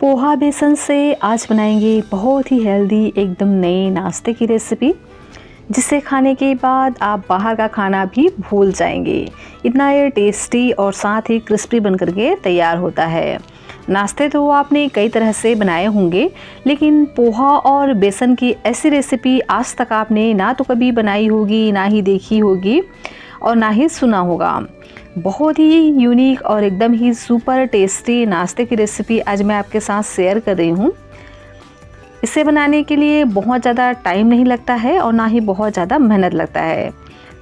पोहा बेसन से आज बनाएंगे बहुत ही हेल्दी एकदम नए नाश्ते की रेसिपी, जिसे खाने के बाद आप बाहर का खाना भी भूल जाएंगे। इतना ये टेस्टी और साथ ही क्रिस्पी बनकर के तैयार होता है। नाश्ते तो आपने कई तरह से बनाए होंगे, लेकिन पोहा और बेसन की ऐसी रेसिपी आज तक आपने ना तो कभी बनाई होगी, ना ही देखी होगी और ना ही सुना होगा। बहुत ही यूनिक और एकदम ही सुपर टेस्टी नाश्ते की रेसिपी आज मैं आपके साथ शेयर कर रही हूँ। इसे बनाने के लिए बहुत ज़्यादा टाइम नहीं लगता है और ना ही बहुत ज़्यादा मेहनत लगता है।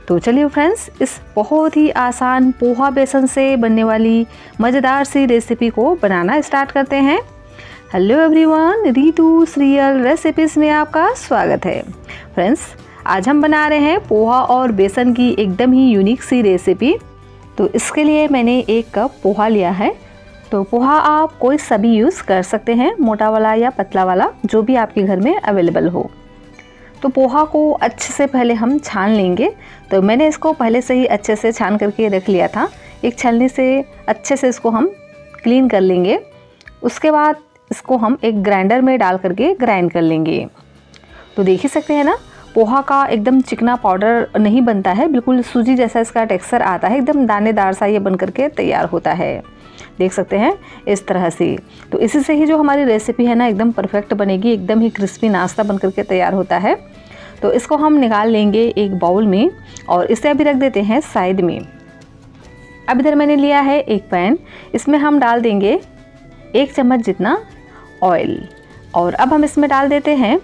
तो चलिए फ्रेंड्स, इस बहुत ही आसान पोहा बेसन से बनने वाली मज़ेदार सी रेसिपी को बनाना स्टार्ट करते हैं। हेलो एवरीवन, रितुस रियल रेसिपीज़ में आपका स्वागत है। फ्रेंड्स, आज हम बना रहे हैं पोहा और बेसन की एकदम ही यूनिक सी रेसिपी। तो इसके लिए मैंने 1 कप पोहा लिया है। तो पोहा आप कोई सा भी यूज़ कर सकते हैं, मोटा वाला या पतला वाला, जो भी आपके घर में अवेलेबल हो। तो पोहा को अच्छे से पहले हम छान लेंगे। तो मैंने इसको पहले से ही अच्छे से छान करके रख लिया था। एक छलनी से अच्छे से इसको हम क्लीन कर लेंगे। उसके बाद इसको हम एक ग्राइंडर में डाल करके ग्राइंड कर लेंगे। तो देख ही सकते हैं ना, पोहा का एकदम चिकना पाउडर नहीं बनता है, बिल्कुल सूजी जैसा इसका टेक्सचर आता है, एकदम दानेदार सा ये बन करके तैयार होता है। देख सकते हैं इस तरह से। तो इसी से ही जो हमारी रेसिपी है ना, एकदम परफेक्ट बनेगी, एकदम ही क्रिस्पी नाश्ता बन करके तैयार होता है। तो इसको हम निकाल लेंगे एक बाउल में और इसे अभी रख देते हैं साइड में। अब इधर मैंने लिया है एक पैन, इसमें हम डाल देंगे 1 चम्मच जितना ऑयल और अब हम इसमें डाल देते हैं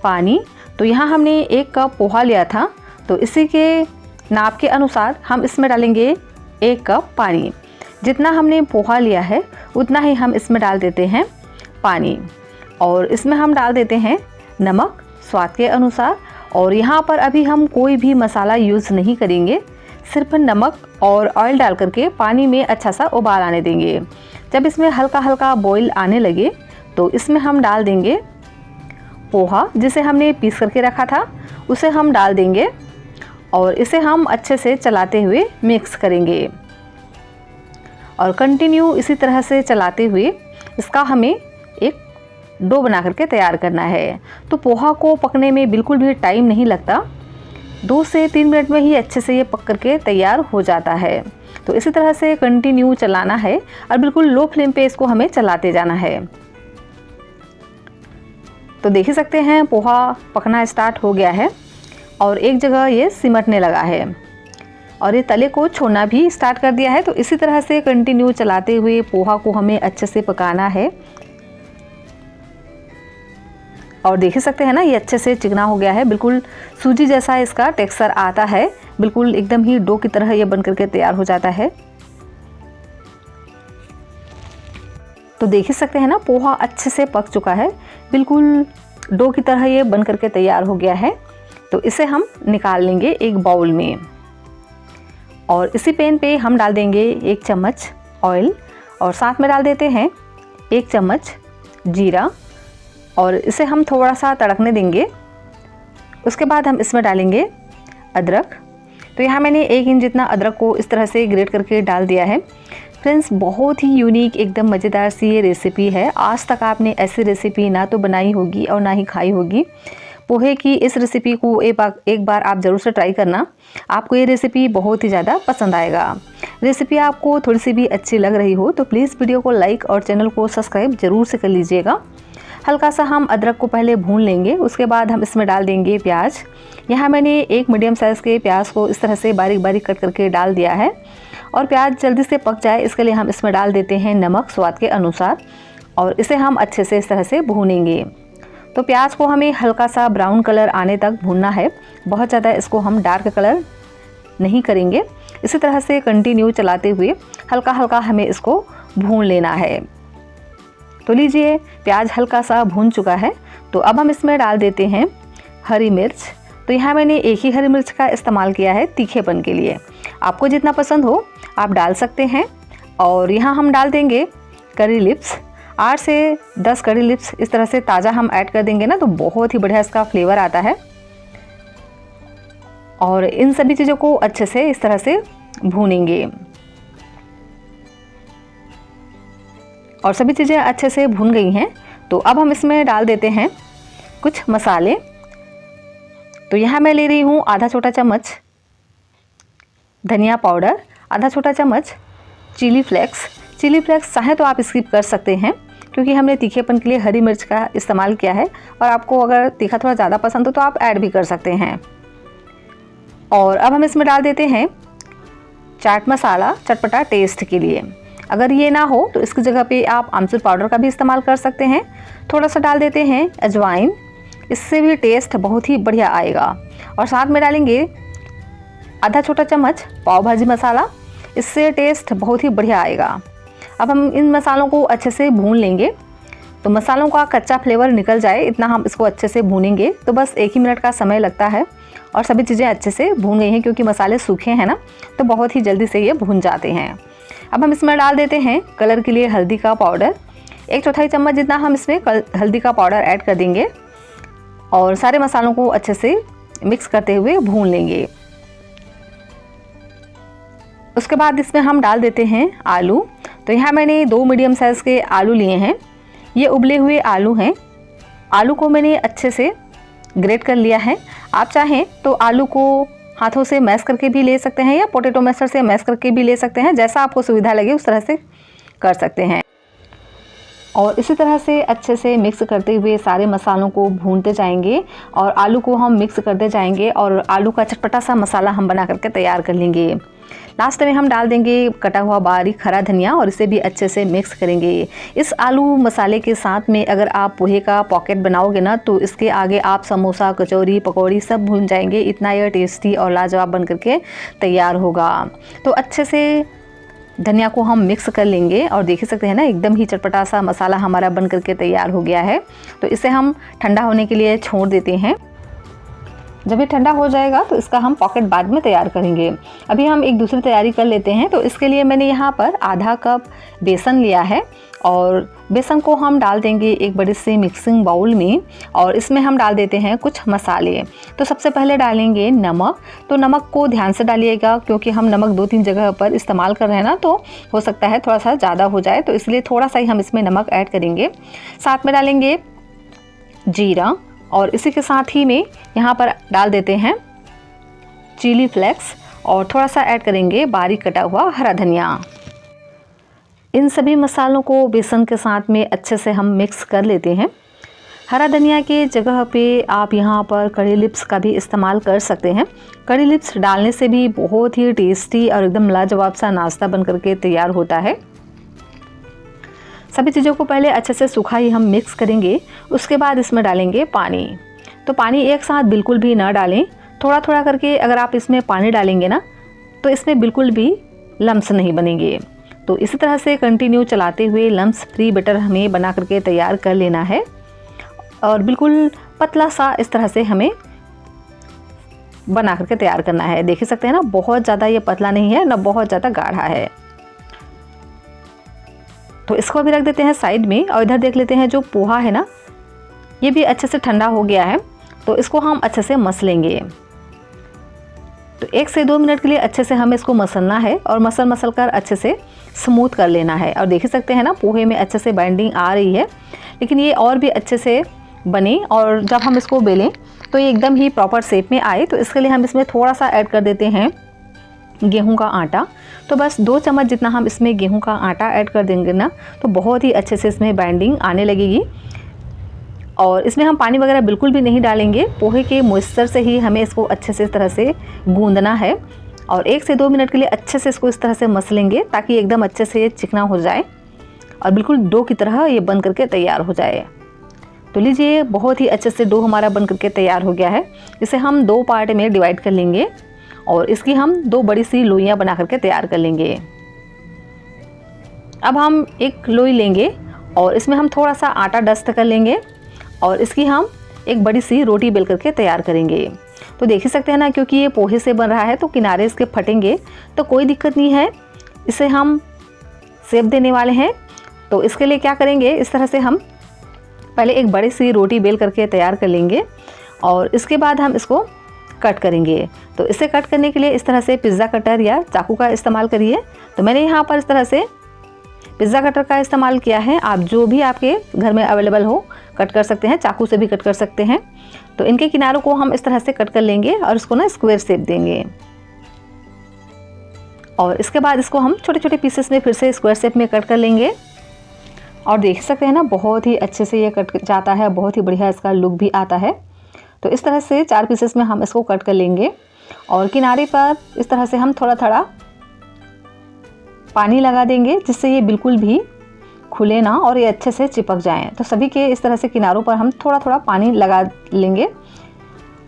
पानी। तो यहाँ हमने 1 कप पोहा लिया था, तो इसी के नाप के अनुसार हम इसमें डालेंगे 1 कप पानी। जितना हमने पोहा लिया है उतना ही हम इसमें डाल देते हैं पानी और इसमें हम डाल देते हैं नमक स्वाद के अनुसार। और यहाँ पर अभी हम कोई भी मसाला यूज़ नहीं करेंगे, सिर्फ नमक और ऑयल डाल करके पानी में अच्छा सा उबाल आने देंगे। जब इसमें हल्का हल्का बॉईल आने लगे तो इसमें हम डाल देंगे पोहा, जिसे हमने पीस करके रखा था, उसे हम डाल देंगे और इसे हम अच्छे से चलाते हुए मिक्स करेंगे और कंटिन्यू इसी तरह से चलाते हुए इसका हमें एक डो बना करके तैयार करना है। तो पोहा को पकने में बिल्कुल भी टाइम नहीं लगता, 2 से 3 मिनट में ही अच्छे से ये पक करके तैयार हो जाता है। तो इसी तरह से कंटिन्यू चलाना है और बिल्कुल लो फ्लेम पे इसको हमें चलाते जाना है। तो देख ही सकते हैं पोहा पकना स्टार्ट हो गया है और एक जगह ये सिमटने लगा है और ये तले को छोड़ना भी स्टार्ट कर दिया है। तो इसी तरह से कंटिन्यू चलाते हुए पोहा को हमें अच्छे से पकाना है। और देख ही सकते हैं ना, ये अच्छे से चिकना हो गया है, बिल्कुल सूजी जैसा इसका टेक्सचर आता है, बिल्कुल एकदम ही डो की तरह ये बन करके तैयार हो जाता है। तो देख ही सकते हैं ना, पोहा अच्छे से पक चुका है, बिल्कुल डो की तरह ये बन करके तैयार हो गया है। तो इसे हम निकाल लेंगे एक बाउल में और इसी पैन पे हम डाल देंगे 1 चम्मच ऑयल और साथ में डाल देते हैं 1 चम्मच जीरा और इसे हम थोड़ा सा तड़कने देंगे। उसके बाद हम इसमें डालेंगे अदरक। तो यहाँ मैंने 1 इंच जितना अदरक को इस तरह से ग्रेट करके डाल दिया है। फ्रेंड्स, बहुत ही यूनिक एकदम मज़ेदार सी ये रेसिपी है। आज तक आपने ऐसी रेसिपी ना तो बनाई होगी और ना ही खाई होगी। पोहे की इस रेसिपी को एक बार आप ज़रूर से ट्राई करना, आपको ये रेसिपी बहुत ही ज़्यादा पसंद आएगा। रेसिपी आपको थोड़ी सी भी अच्छी लग रही हो तो प्लीज़ वीडियो को लाइक और चैनल को सब्सक्राइब ज़रूर से कर लीजिएगा। हल्का सा हम अदरक को पहले भून लेंगे, उसके बाद हम इसमें डाल देंगे प्याज। यहाँ मैंने 1 मीडियम साइज़ के प्याज को इस तरह से बारीक बारीक कट करके डाल दिया है और प्याज जल्दी से पक जाए इसके लिए हम इसमें डाल देते हैं नमक स्वाद के अनुसार और इसे हम अच्छे से इस तरह से भूनेंगे। तो प्याज को हमें हल्का सा ब्राउन कलर आने तक भूनना है, बहुत ज़्यादा इसको हम डार्क कलर नहीं करेंगे। इसी तरह से कंटिन्यू चलाते हुए हल्का हल्का हमें इसको भून लेना है। तो लीजिए, प्याज हल्का सा भून चुका है। तो अब हम इसमें डाल देते हैं हरी मिर्च। तो यहाँ मैंने 1 ही हरी मिर्च का इस्तेमाल किया है तीखेपन के लिए, आपको जितना पसंद हो आप डाल सकते हैं। और यहाँ हम डाल देंगे करी लिप्स, 8 से 10 करी लिप्स इस तरह से ताज़ा हम ऐड कर देंगे ना, तो बहुत ही बढ़िया इसका फ्लेवर आता है। और इन सभी चीज़ों को अच्छे से इस तरह से भूनेंगे। और सभी चीज़ें अच्छे से भुन गई हैं। तो अब हम इसमें डाल देते हैं कुछ मसाले। तो यहाँ मैं ले रही हूँ आधा छोटा चम्मच धनिया पाउडर, आधा छोटा चम्मच चिली फ्लेक्स। चिली फ्लेक्स चाहे तो आप स्किप कर सकते हैं क्योंकि हमने तीखेपन के लिए हरी मिर्च का इस्तेमाल किया है, और आपको अगर तीखा थोड़ा ज़्यादा पसंद हो तो आप ऐड भी कर सकते हैं। और अब हम इसमें डाल देते हैं चाट मसाला चटपटा टेस्ट के लिए। अगर ये ना हो तो इसकी जगह पे आप आमचूर पाउडर का भी इस्तेमाल कर सकते हैं। थोड़ा सा डाल देते हैं अजवाइन, इससे भी टेस्ट बहुत ही बढ़िया आएगा। और साथ में डालेंगे आधा छोटा चम्मच पाव भाजी मसाला, इससे टेस्ट बहुत ही बढ़िया आएगा। अब हम इन मसालों को अच्छे से भून लेंगे। तो मसालों का कच्चा फ्लेवर निकल जाए इतना हम इसको अच्छे से भूनेंगे। तो बस 1 ही मिनट का समय लगता है और सभी चीज़ें अच्छे से भून गई हैं क्योंकि मसाले सूखे हैं ना, तो बहुत ही जल्दी से ये भून जाते हैं। अब हम इसमें डाल देते हैं कलर के लिए हल्दी का पाउडर। 1/4 चम्मच जितना हम इसमें हल्दी का पाउडर ऐड कर देंगे और सारे मसालों को अच्छे से मिक्स करते हुए भून लेंगे। उसके बाद इसमें हम डाल देते हैं आलू। तो यहाँ मैंने 2 मीडियम साइज़ के आलू लिए हैं। ये उबले हुए आलू हैं। आलू को मैंने अच्छे से ग्रेट कर लिया है। आप चाहें तो आलू को हाथों से मैश करके भी ले सकते हैं या पोटैटो मैशर से मैश करके भी ले सकते हैं, जैसा आपको सुविधा लगे उस तरह से कर सकते हैं। और इसी तरह से अच्छे से मिक्स करते हुए सारे मसालों को भूनते जाएंगे और आलू को हम मिक्स करते जाएंगे और आलू का चटपटा सा मसाला हम बना करके तैयार कर लेंगे। लास्ट में हम डाल देंगे कटा हुआ बारीक हरा धनिया और इसे भी अच्छे से मिक्स करेंगे। इस आलू मसाले के साथ में अगर आप पोहे का पॉकेट बनाओगे ना तो इसके आगे आप समोसा, कचौरी, पकौड़ी सब भून जाएंगे। इतना यह टेस्टी और लाजवाब बन करके तैयार होगा। तो अच्छे से धनिया को हम मिक्स कर लेंगे और देख ही सकते हैं ना, एकदम ही चटपटा सा मसाला हमारा बन करके तैयार हो गया है। तो इसे हम ठंडा होने के लिए छोड़ देते हैं। जब ये ठंडा हो जाएगा तो इसका हम पॉकेट बाद में तैयार करेंगे। अभी हम एक दूसरी तैयारी कर लेते हैं। तो इसके लिए मैंने यहाँ पर आधा कप बेसन लिया है और बेसन को हम डाल देंगे एक बड़े से मिक्सिंग बाउल में और इसमें हम डाल देते हैं कुछ मसाले। तो सबसे पहले डालेंगे नमक। तो नमक को ध्यान से डालिएगा क्योंकि हम नमक 2-3 जगह पर इस्तेमाल कर रहे हैं ना, तो हो सकता है थोड़ा सा ज़्यादा हो जाए, तो इसलिए थोड़ा सा ही हम इसमें नमक ऐड करेंगे। साथ में डालेंगे जीरा और इसी के साथ ही में यहाँ पर डाल देते हैं चिली फ्लेक्स और थोड़ा सा ऐड करेंगे बारीक कटा हुआ हरा धनिया। इन सभी मसालों को बेसन के साथ में अच्छे से हम मिक्स कर लेते हैं। हरा धनिया के जगह पे आप यहाँ पर कड़ी लिप्स का भी इस्तेमाल कर सकते हैं। कड़ी लिप्स डालने से भी बहुत ही टेस्टी और एकदम लाजवाब सा नाश्ता बन करके तैयार होता है। सभी चीज़ों को पहले अच्छे से सूखा ही हम मिक्स करेंगे। उसके बाद इसमें डालेंगे पानी। तो पानी एक साथ बिल्कुल भी ना डालें, थोड़ा थोड़ा करके अगर आप इसमें पानी डालेंगे ना तो इसमें बिल्कुल भी लम्स नहीं बनेंगे। तो इसी तरह से कंटिन्यू चलाते हुए लम्स फ्री बैटर हमें बना करके तैयार कर लेना है और बिल्कुल पतला सा इस तरह से हमें बना करके तैयार करना है। देख सकते हैं ना, बहुत ज़्यादा ये पतला नहीं है ना बहुत ज़्यादा गाढ़ा है। तो इसको भी रख देते हैं साइड में और इधर देख लेते हैं जो पोहा है ना, ये भी अच्छे से ठंडा हो गया है। तो इसको हम अच्छे से मस लेंगे। तो 1 से 2 मिनट के लिए अच्छे से हमें इसको मसलना है और मसल कर अच्छे से स्मूथ कर लेना है। और देख सकते हैं ना, पोहे में अच्छे से बाइंडिंग आ रही है, लेकिन ये और भी अच्छे से बने और जब हम इसको बेलें तो ये एकदम ही प्रॉपर शेप में आए। तो इसके लिए हम इसमें थोड़ा सा ऐड कर देते हैं गेहूं का आटा। तो बस 2 चम्मच जितना हम इसमें गेहूं का आटा ऐड कर देंगे ना तो बहुत ही अच्छे से इसमें बाइंडिंग आने लगेगी। और इसमें हम पानी वगैरह बिल्कुल भी नहीं डालेंगे। पोहे के मॉइस्चर से ही हमें इसको अच्छे से इस तरह से गूंदना है और 1 से 2 मिनट के लिए अच्छे से इसको इस तरह से मस लेंगे ताकि एकदम अच्छे से ये चिकना हो जाए और बिल्कुल डो की तरह ये बन करके तैयार हो जाए। तो लीजिए, बहुत ही अच्छे से डो हमारा बन करके तैयार हो गया है। इसे हम 2 पार्ट में डिवाइड कर लेंगे और इसकी हम 2 बड़ी सी लोइयाँ बना करके तैयार कर लेंगे। अब हम एक लोई लेंगे और इसमें हम थोड़ा सा आटा डस्ट कर लेंगे और इसकी हम एक बड़ी सी रोटी बेल करके तैयार करेंगे। तो देख ही सकते हैं ना, क्योंकि ये पोहे से बन रहा है तो किनारे इसके फटेंगे, तो कोई दिक्कत नहीं है। इसे हम शेप देने वाले हैं। तो इसके लिए क्या करेंगे, इस तरह से हम पहले एक बड़ी सी रोटी बेल करके तैयार कर लेंगे और इसके बाद हम इसको कट करेंगे। तो इसे कट करने के लिए इस तरह से पिज़्ज़ा कटर या चाकू का इस्तेमाल करिए। तो मैंने यहाँ पर इस तरह से पिज़्ज़ा कटर का इस्तेमाल किया है। आप जो भी आपके घर में अवेलेबल हो कट कर सकते हैं, चाकू से भी कट कर सकते हैं। तो इनके किनारों को हम इस तरह से कट कर लेंगे और इसको ना स्क्वायर शेप देंगे। और इसके बाद इसको हम छोटे छोटे पीसेस में फिर से स्क्वायर शेप में कट कर लेंगे। और देख सकते हैं ना, बहुत ही अच्छे से ये कट जाता है, बहुत ही बढ़िया इसका लुक भी आता है। तो इस तरह से 4 पीसेस में हम इसको कट कर लेंगे और किनारे पर इस तरह से हम थोड़ा थोड़ा पानी लगा देंगे, जिससे ये बिल्कुल भी खुले ना और ये अच्छे से चिपक जाएं। तो सभी के इस तरह से किनारों पर हम थोड़ा थोड़ा पानी लगा लेंगे।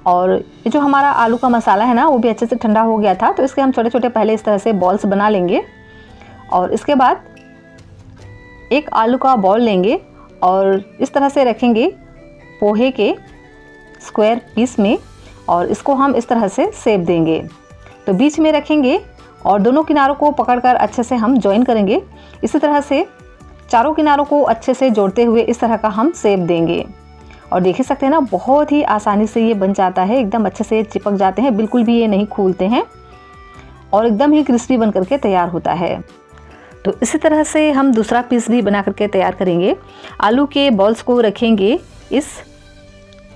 और ये जो हमारा आलू का मसाला है ना, वो भी अच्छे से ठंडा हो गया था। तो इसके हम छोटे छोटे पहले इस तरह से बॉल्स बना लेंगे और इसके बाद एक आलू का बॉल लेंगे और इस तरह से रखेंगे पोहे के स्क्वायर पीस में और इसको हम इस तरह से शेप देंगे। तो बीच में रखेंगे और दोनों किनारों को पकड़कर अच्छे से हम जॉइन करेंगे। इसी तरह से चारों किनारों को अच्छे से जोड़ते हुए इस तरह का हम शेप देंगे। और देख ही सकते हैं ना, बहुत ही आसानी से ये बन जाता है, एकदम अच्छे से चिपक जाते हैं, बिल्कुल भी ये नहीं खुलते हैं और एकदम ही क्रिस्पी बन करके तैयार होता है। तो इसी तरह से हम दूसरा पीस भी बना करके तैयार करेंगे। आलू के बॉल्स को रखेंगे इस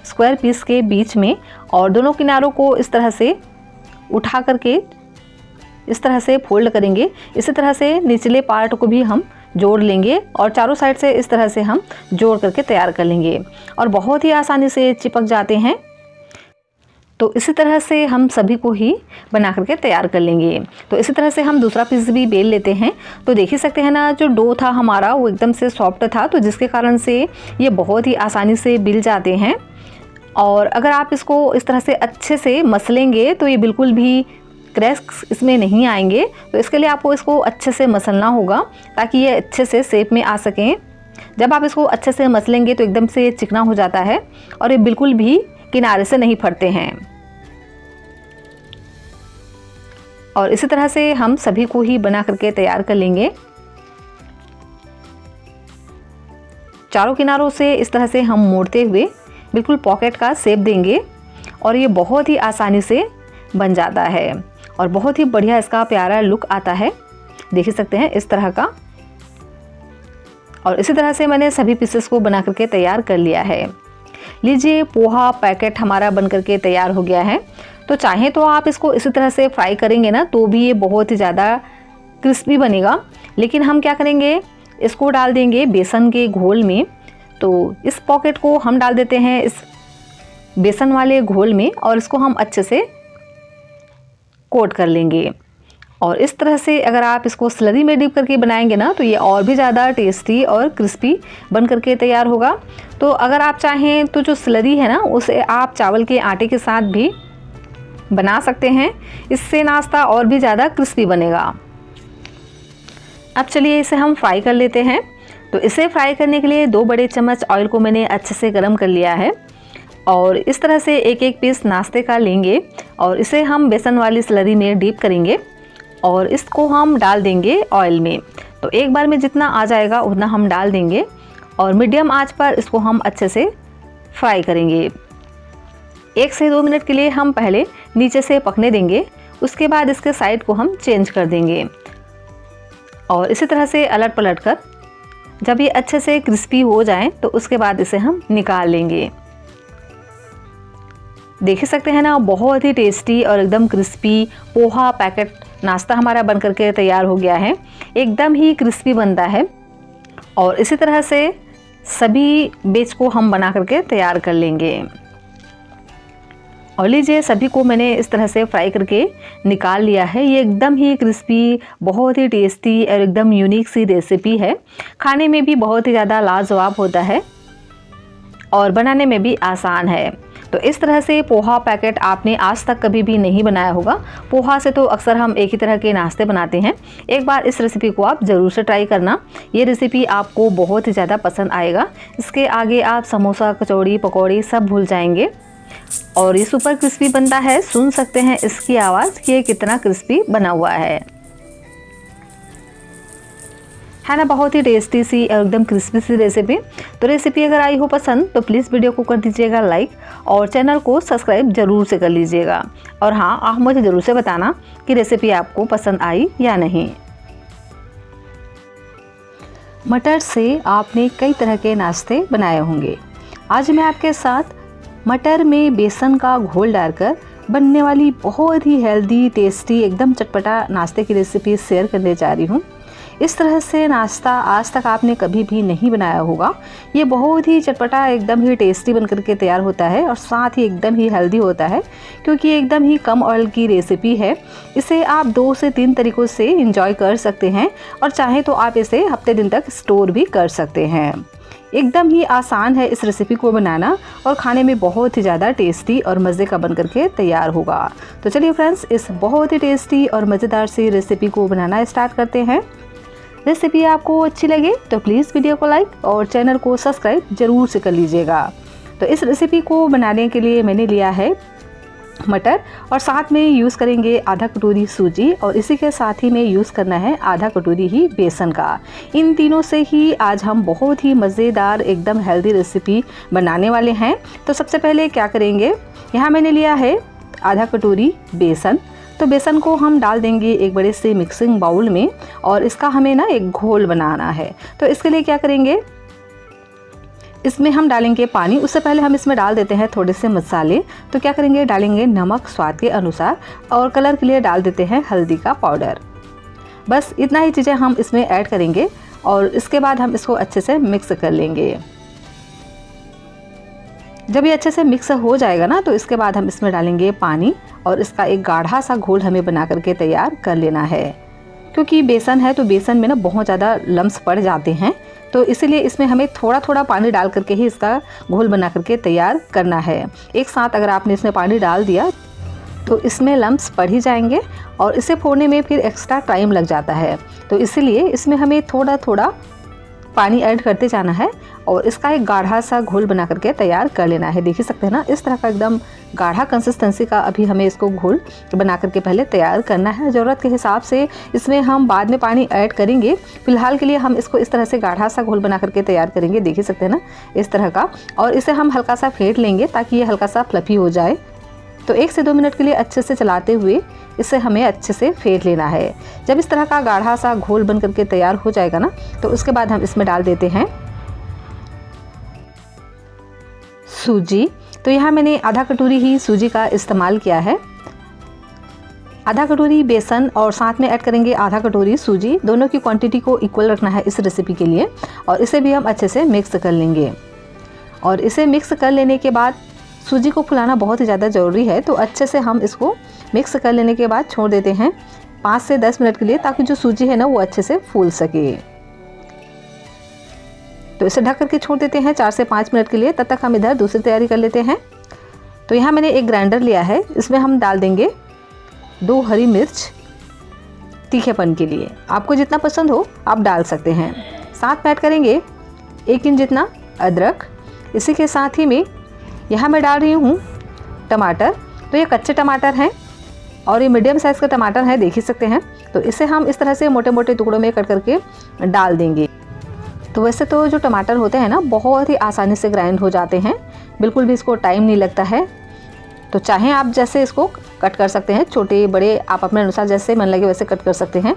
स्क्वायर पीस के बीच में और दोनों किनारों को इस तरह से उठा करके इस तरह से फोल्ड करेंगे। इसी तरह से निचले पार्ट को भी हम जोड़ लेंगे और चारों साइड से इस तरह से हम जोड़ करके तैयार कर लेंगे और बहुत ही आसानी से चिपक जाते हैं। तो इसी तरह से हम सभी को ही बना करके तैयार कर लेंगे। तो इसी तरह से हम दूसरा पीस भी बेल लेते हैं। तो देख ही सकते हैं ना, जो डो था हमारा वो एकदम से सॉफ्ट था, तो जिसके कारण से ये बहुत ही आसानी से बिल जाते हैं। और अगर आप इसको इस तरह से अच्छे से मसलेंगे तो ये बिल्कुल भी क्रैक्स इसमें नहीं आएंगे। तो इसके लिए आपको इसको अच्छे से मसलना होगा ताकि ये अच्छे से शेप में आ सकें। जब आप इसको अच्छे से मसलेंगे तो एकदम से चिकना हो जाता है और ये बिल्कुल भी किनारे से नहीं फटते हैं। और इसी तरह से हम सभी को ही बना करके तैयार कर लेंगे। चारों किनारों से इस तरह से हम मोड़ते हुए बिल्कुल पॉकेट का शेप देंगे और ये बहुत ही आसानी से बन जाता है और बहुत ही बढ़िया इसका प्यारा लुक आता है, देख ही सकते हैं इस तरह का। और इसी तरह से मैंने सभी पीसेस को बना करके तैयार कर लिया है। लीजिए, पोहा पैकेट हमारा बन करके तैयार हो गया है। तो चाहे तो आप इसको इसी तरह से फ्राई करेंगे ना तो भी ये बहुत ही ज़्यादा क्रिस्पी बनेगा, लेकिन हम क्या करेंगे, इसको डाल देंगे बेसन के घोल में। तो इस पॉकेट को हम डाल देते हैं इस बेसन वाले घोल में और इसको हम अच्छे से कोट कर लेंगे। और इस तरह से अगर आप इसको स्लरी में डिप करके बनाएंगे ना तो ये और भी ज़्यादा टेस्टी और क्रिस्पी बन करके तैयार होगा। तो अगर आप चाहें तो जो स्लरी है ना उसे आप चावल के आटे के साथ भी बना सकते हैं, इससे नाश्ता और भी ज़्यादा क्रिस्पी बनेगा। अब चलिए इसे हम फ्राई कर लेते हैं। तो इसे फ्राई करने के लिए 2 बड़े चम्मच ऑयल को मैंने अच्छे से गर्म कर लिया है और इस तरह से एक एक पीस नाश्ते का लेंगे और इसे हम बेसन वाली स्लरी में डीप करेंगे और इसको हम डाल देंगे ऑयल में। तो एक बार में जितना आ जाएगा उतना हम डाल देंगे और मीडियम आंच पर इसको हम अच्छे से फ्राई करेंगे। 1 से 2 मिनट के लिए हम पहले नीचे से पकने देंगे, उसके बाद इसके साइड को हम चेंज कर देंगे और इसी तरह से अलट पलट कर जब ये अच्छे से क्रिस्पी हो जाएं तो उसके बाद इसे हम निकाल लेंगे। देख ही सकते हैं ना, बहुत ही टेस्टी और एकदम क्रिस्पी पोहा पैकेट नाश्ता हमारा बन करके तैयार हो गया है। एकदम ही क्रिस्पी बनता है और इसी तरह से सभी बैच को हम बना करके तैयार कर लेंगे। और लीजिए, सभी को मैंने इस तरह से फ्राई करके निकाल लिया है। ये एकदम ही क्रिस्पी, बहुत ही टेस्टी और एकदम यूनिक सी रेसिपी है। खाने में भी बहुत ही ज़्यादा लाजवाब होता है और बनाने में भी आसान है। तो इस तरह से पोहा पैकेट आपने आज तक कभी भी नहीं बनाया होगा। पोहा से तो अक्सर हम एक ही तरह के नाश्ते बनाते हैं। एक बार इस रेसिपी को आप ज़रूर से ट्राई करना, ये रेसिपी आपको बहुत ही ज़्यादा पसंद आएगा। इसके आगे आप समोसा, कचौड़ी, पकौड़ी सब भूल जाएंगे। और ये सुपर क्रिस्पी बनता है, सुन सकते हैं इसकी आवाज़ कि ये कितना क्रिस्पी बना हुआ है ना। बहुत ही टेस्टी सी और एकदम क्रिस्पी सी रेसिपी। तो रेसिपी अगर आई हो पसंद तो प्लीज़ वीडियो को कर दीजिएगा लाइक और चैनल को सब्सक्राइब ज़रूर से कर लीजिएगा। और हाँ, आप मुझे ज़रूर से बताना कि रेसिपी आपको पसंद आई या नहीं। मटर से आपने कई तरह के नाश्ते बनाए होंगे। आज मैं आपके साथ मटर में बेसन का घोल डालकर बनने वाली बहुत ही हेल्दी, टेस्टी, एकदम चटपटा नाश्ते की रेसिपी शेयर करने जा रही हूँ। इस तरह से नाश्ता आज तक आपने कभी भी नहीं बनाया होगा। ये बहुत ही चटपटा, एकदम ही टेस्टी बनकर के तैयार होता है और साथ ही एकदम ही हेल्दी होता है, क्योंकि एकदम ही कम ऑयल की रेसिपी है। इसे आप 2 से 3 तरीक़ों से इंजॉय कर सकते हैं और चाहे तो आप इसे हफ्ते दिन तक स्टोर भी कर सकते हैं। एकदम ही आसान है इस रेसिपी को बनाना और खाने में बहुत ही ज़्यादा टेस्टी और मज़े का बन करके तैयार होगा। तो चलिए फ्रेंड्स, इस बहुत ही टेस्टी और मज़ेदार सी रेसिपी को बनाना स्टार्ट करते हैं। रेसिपी आपको अच्छी लगे तो प्लीज़ वीडियो को लाइक और चैनल को सब्सक्राइब ज़रूर से कर लीजिएगा। तो इस रेसिपी को बनाने के लिए मैंने लिया है मटर और साथ में यूज़ करेंगे आधा कटोरी सूजी और इसी के साथ ही में यूज़ करना है आधा कटोरी ही बेसन का। इन तीनों से ही आज हम बहुत ही मज़ेदार, एकदम हेल्दी रेसिपी बनाने वाले हैं। तो सबसे पहले क्या करेंगे, यहाँ मैंने लिया है आधा कटोरी बेसन। तो बेसन को हम डाल देंगे एक बड़े से मिक्सिंग बाउल में और इसका हमें ना एक घोल बनाना है। तो इसके लिए क्या करेंगे, इसमें हम डालेंगे पानी। उससे पहले हम इसमें डाल देते हैं थोड़े से मसाले। तो क्या करेंगे, डालेंगे नमक स्वाद के अनुसार और कलर के लिए डाल देते हैं हल्दी का पाउडर। बस इतना ही चीज़ें हम इसमें ऐड करेंगे और इसके बाद हम इसको अच्छे से मिक्स कर लेंगे। जब ये अच्छे से मिक्स हो जाएगा ना, तो इसके बाद हम इसमें डालेंगे पानी और इसका एक गाढ़ा सा घोल हमें बना करके तैयार कर लेना है। क्योंकि बेसन है तो बेसन में ना बहुत ज़्यादा लम्स पड़ जाते हैं, तो इसीलिए इसमें हमें थोड़ा थोड़ा पानी डाल करके ही इसका घोल बना करके तैयार करना है। एक साथ अगर आपने इसमें पानी डाल दिया तो इसमें लम्स पड़ ही जाएंगे और इसे फोड़ने में फिर एक्स्ट्रा टाइम लग जाता है। तो इसीलिए इसमें हमें थोड़ा थोड़ा पानी ऐड करते जाना है और इसका एक गाढ़ा सा घोल बना करके तैयार कर लेना है। देख ही सकते हैं ना, इस तरह का एकदम गाढ़ा कंसिस्टेंसी का अभी हमें इसको घोल बना करके पहले तैयार करना है। ज़रूरत के हिसाब से इसमें हम बाद में पानी ऐड करेंगे। फिलहाल के लिए हम इसको इस तरह से गाढ़ा सा घोल बना करके तैयार करेंगे। देख ही सकते हैं ना, इस तरह का। और इसे हम हल्का सा फेंट लेंगे ताकि ये हल्का सा फ्लफी हो जाए। तो 1 से 2 मिनट के लिए अच्छे से चलाते हुए इसे हमें अच्छे से फेंट लेना है। जब इस तरह का गाढ़ा सा घोल बन करके तैयार हो जाएगा ना, तो उसके बाद हम इसमें डाल देते हैं सूजी। तो यहाँ मैंने आधा कटोरी ही सूजी का इस्तेमाल किया है। आधा कटोरी बेसन और साथ में ऐड करेंगे आधा कटोरी सूजी। दोनों की क्वांटिटी को इक्वल रखना है इस रेसिपी के लिए और इसे भी हम अच्छे से मिक्स कर लेंगे। और इसे मिक्स कर लेने के बाद सूजी को फुलाना बहुत ही ज़्यादा ज़रूरी है, तो अच्छे से हम इसको मिक्स कर लेने के बाद छोड़ देते हैं 5 से 10 मिनट के लिए, ताकि जो सूजी है ना वो अच्छे से फूल सके। तो इसे ढक करके छोड़ देते हैं 4 से 5 मिनट के लिए। तब तक हम इधर दूसरी तैयारी कर लेते हैं। तो यहाँ मैंने एक ग्राइंडर लिया है, इसमें हम डाल देंगे 2 हरी मिर्च तीखेपन के लिए। आपको जितना पसंद हो आप डाल सकते हैं। साथ में ऐड करेंगे 1 इंच जितना अदरक। इसी के साथ ही में यहाँ मैं डाल रही हूँ टमाटर। तो ये कच्चे टमाटर हैं और ये मीडियम साइज़ का टमाटर है, देख ही सकते हैं। तो इसे हम इस तरह से मोटे मोटे टुकड़ों में कट करके डाल देंगे। तो वैसे तो जो टमाटर होते हैं ना, बहुत ही आसानी से ग्राइंड हो जाते हैं, बिल्कुल भी इसको टाइम नहीं लगता है। तो चाहे आप जैसे इसको कट कर सकते हैं, छोटे बड़े आप अपने अनुसार जैसे मन लगे वैसे कट कर सकते हैं।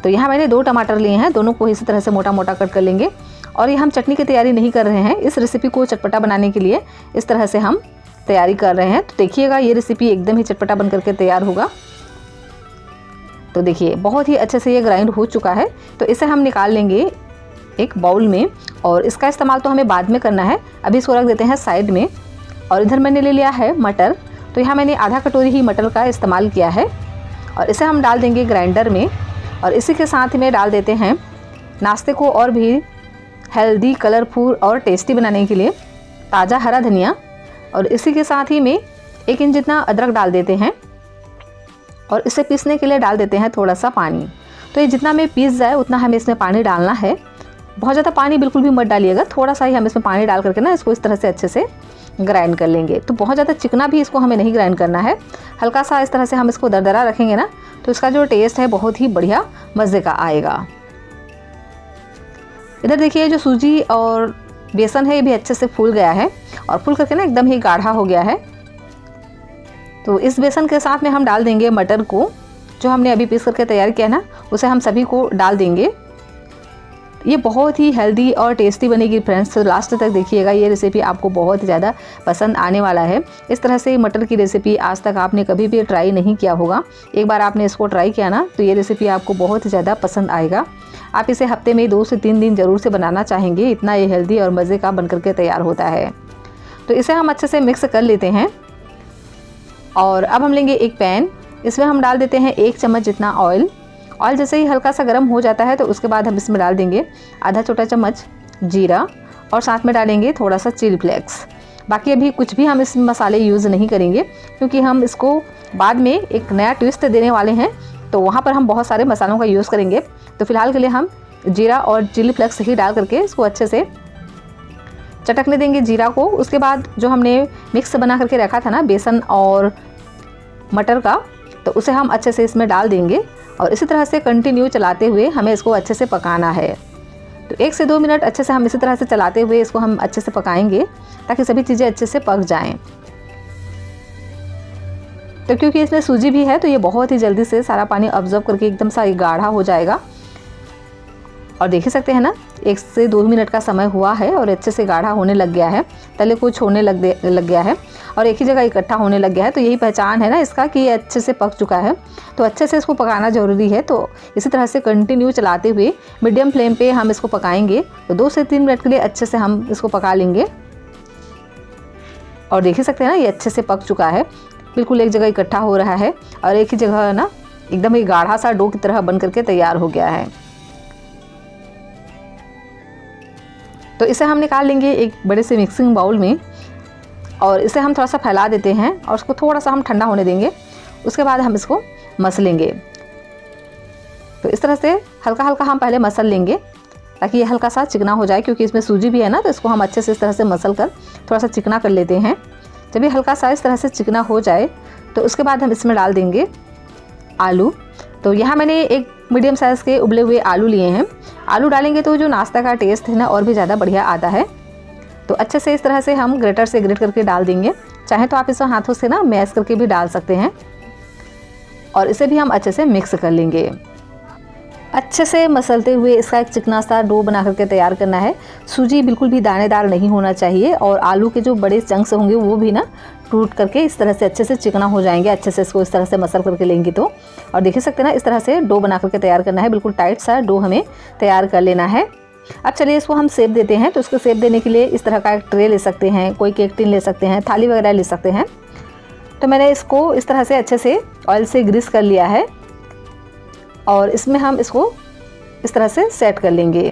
तो यहाँ मैंने 2 टमाटर लिए हैं, दोनों को इसी तरह से मोटा मोटा कट कर लेंगे। और ये हम चटनी की तैयारी नहीं कर रहे हैं, इस रेसिपी को चटपटा बनाने के लिए इस तरह से हम तैयारी कर रहे हैं। तो देखिएगा, ये रेसिपी एकदम ही चटपटा बन करके तैयार होगा। तो देखिए बहुत ही अच्छे से ये ग्राइंड हो चुका है। तो इसे हम निकाल लेंगे एक बाउल में और इसका इस्तेमाल तो हमें बाद में करना है, अभी इसको रख देते हैं साइड में। और इधर मैंने ले लिया है मटर। तो यहाँ मैंने आधा कटोरी ही मटर का इस्तेमाल किया है और इसे हम डाल देंगे ग्राइंडर में। और इसी के साथ में डाल देते हैं नाश्ते को और भी हेल्दी, कलरफुल और टेस्टी बनाने के लिए ताज़ा हरा धनिया। और इसी के साथ ही में 1 इंच जितना अदरक डाल देते हैं और इसे पीसने के लिए डाल देते हैं थोड़ा सा पानी। तो ये जितना में पीस जाए उतना हमें इसमें पानी डालना है। बहुत ज़्यादा पानी बिल्कुल भी मत डालिएगा, थोड़ा सा ही हम इसमें पानी डाल करके ना इसको इस तरह से अच्छे से ग्राइंड कर लेंगे। तो बहुत ज़्यादा चिकना भी इसको हमें नहीं ग्राइंड करना है, हल्का सा इस तरह से हम इसको दरदरा रखेंगे ना, तो इसका जो टेस्ट है बहुत ही बढ़िया मज़े का आएगा। इधर देखिए जो सूजी और बेसन है ये भी अच्छे से फूल गया है और फूल करके ना एकदम ही गाढ़ा हो गया है। तो इस बेसन के साथ में हम डाल देंगे मटर को, जो हमने अभी पीस करके तैयार किया ना, उसे हम सभी को डाल देंगे। ये बहुत ही हेल्दी और टेस्टी बनेगी फ्रेंड्स, तो लास्ट तक देखिएगा। ये रेसिपी आपको बहुत ज़्यादा पसंद आने वाला है। इस तरह से मटर की रेसिपी आज तक आपने कभी भी ट्राई नहीं किया होगा। एक बार आपने इसको ट्राई किया ना तो ये रेसिपी आपको बहुत ज़्यादा पसंद आएगा। आप इसे हफ्ते में 2 से 3 दिन ज़रूर से बनाना चाहेंगे, इतना ये हेल्दी और मज़े का बन करके तैयार होता है। तो इसे हम अच्छे से मिक्स कर लेते हैं। और अब हम लेंगे एक पैन, इसमें हम डाल देते हैं 1 चम्मच जितना ऑयल। ऑयल जैसे ही हल्का सा गर्म हो जाता है तो उसके बाद हम इसमें डाल देंगे आधा छोटा चम्मच जीरा और साथ में डालेंगे थोड़ा सा चिली फ्लेक्स। बाकी अभी कुछ भी हम इस मसाले यूज़ नहीं करेंगे, क्योंकि हम इसको बाद में एक नया ट्विस्ट देने वाले हैं, तो वहाँ पर हम बहुत सारे मसालों का यूज़ करेंगे। तो फिलहाल के लिए हम जीरा और चिली फ्लेक्स ही डाल करके इसको अच्छे से चटकने देंगे जीरा को। उसके बाद जो हमने मिक्स बना करके रखा था ना बेसन और मटर का, तो उसे हम अच्छे से इसमें डाल देंगे और इसी तरह से कंटिन्यू चलाते हुए हमें इसको अच्छे से पकाना है। तो 1 से 2 मिनट अच्छे से हम इसी तरह से चलाते हुए इसको हम अच्छे से पकाएंगे ताकि सभी चीज़ें अच्छे से पक जाएं। तो क्योंकि इसमें सूजी भी है तो ये बहुत ही जल्दी से सारा पानी ऑब्जर्व करके एकदम सा गाढ़ा हो जाएगा। और देख ही सकते हैं ना, 1 से 2 मिनट का समय हुआ है और अच्छे से गाढ़ा होने लग गया है, तले को छोड़ने लग गया है और एक ही जगह इकट्ठा होने लग गया है। तो यही पहचान है ना इसका कि ये अच्छे से पक चुका है। तो अच्छे से इसको पकाना ज़रूरी है। तो इसी तरह से कंटिन्यू चलाते हुए मीडियम फ्लेम पे हम इसको पकाएंगे। तो 2 से 3 मिनट के लिए अच्छे से हम इसको पका लेंगे। और देख ही सकते हैं ना, ये अच्छे से पक चुका है, बिल्कुल एक जगह इकट्ठा हो रहा है और एक ही जगह ना एकदम ही गाढ़ा सा डो की तरह बन करके तैयार हो गया है। तो इसे हम निकाल लेंगे एक बड़े से मिक्सिंग बाउल में और इसे हम थोड़ा सा फैला देते हैं और उसको थोड़ा सा हम ठंडा होने देंगे। उसके बाद हम इसको मसलेंगे। तो इस तरह से हल्का हल्का हम पहले मसल लेंगे ताकि ये हल्का सा चिकना हो जाए, क्योंकि इसमें सूजी भी है ना, तो इसको हम अच्छे से इस तरह से मसल कर थोड़ा सा चिकना कर लेते हैं। जब ये हल्का सा इस तरह से चिकना हो जाए तो उसके बाद हम इसमें डाल देंगे आलू। तो यहाँ मैंने एक मीडियम साइज़ के उबले हुए आलू लिए हैं। आलू डालेंगे तो जो नाश्ता का टेस्ट है ना और भी ज़्यादा बढ़िया आता है। तो अच्छे से इस तरह से हम ग्रेटर से ग्रेट करके डाल देंगे। चाहे तो आप इसे हाथों से ना मैश करके भी डाल सकते हैं और इसे भी हम अच्छे से मिक्स कर लेंगे। अच्छे से मसलते हुए इसका एक चिकना सा डो बना करके तैयार करना है। सूजी बिल्कुल भी दानेदार नहीं होना चाहिए और आलू के जो बड़े चंक्स होंगे वो भी ना टूट करके इस तरह से अच्छे से चिकना हो जाएंगे। अच्छे से इसको इस तरह से मसल करके लेंगे तो, और देख सकते हैं ना, इस तरह से डो बना करके तैयार करना है। बिल्कुल टाइट सा डो हमें तैयार कर लेना है। अब चलिए इसको हम शेप देते हैं। तो इसको शेप देने के लिए इस तरह का एक ट्रे ले सकते हैं, कोई केक टिन ले सकते हैं, थाली वगैरह ले सकते हैं। तो मैंने इसको इस तरह से अच्छे से ऑयल से ग्रीस कर लिया है और इसमें हम इसको इस तरह से सेट कर लेंगे।